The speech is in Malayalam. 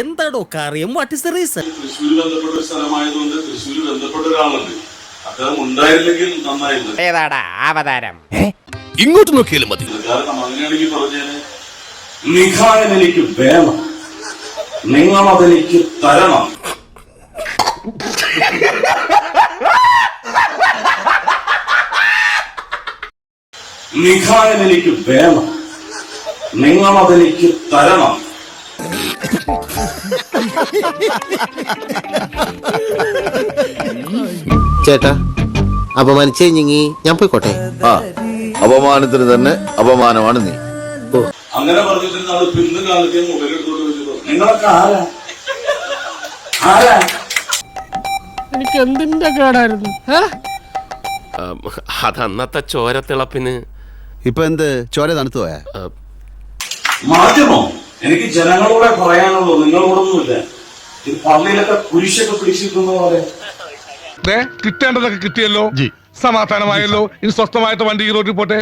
എന്താടോ കാര്യം? What is the reason? Thrissur ബന്ധപ്പെട്ട ഒരു സ്ഥലമായതുകൊണ്ട് തൃശ്ശൂർ ബന്ധപ്പെട്ട ഒരാളുണ്ട്. അദ്ദേഹം ഉണ്ടായിരുന്നെങ്കിൽ നന്നായിരുന്നു. ഏതാടാ അവതാരം? ഇങ്ങോട്ട് നോക്കിയാലും മതി. കാരണം അങ്ങനെയാണെങ്കിൽ പറഞ്ഞേനെ, നിഖായൻ എനിക്ക് വേണം, നിങ്ങളതെനിക്ക് തരണം. നിഖായൻ എനിക്ക് വേണം, നിങ്ങളതെനിക്ക് തരണം. ചേട്ടാ, അപമാനിച്ചേ ഞാൻ പോയിക്കോട്ടെ. അപമാനത്തിന് തന്നെ അപമാനമാണ് നീ. അങ്ങനെ പറഞ്ഞിട്ട് നാളെ പിന്ന് കാലത്തെ മുകളിലെടുത്തോട്ട് വെച്ചത് നിങ്ങളൊക്കെ ആരാ? ആരാ? എനിക്ക് എന്തിന്റെ കേടായിരുന്നു? അതന്നത്തെ ചോരത്തിളപ്പിന്. ഇപ്പൊ എന്ത് ചോര തണുത്തു പോയാ? മാധ്യമോ? എനിക്ക് ജനങ്ങളോടെ പറയാനുള്ളൂ, നിങ്ങളോടൊന്നുമില്ല. ഈ പള്ളിയിലൊക്കെ കുരിശൊക്കെ പിടിച്ചിരിക്കുന്ന പോലെ. കിട്ടേണ്ടതൊക്കെ കിട്ടിയല്ലോ, സമാധാനമായല്ലോ. ഇനി സ്വസ്ഥമായിട്ട് വണ്ടി ഈ റോഡിൽ പോട്ടെ.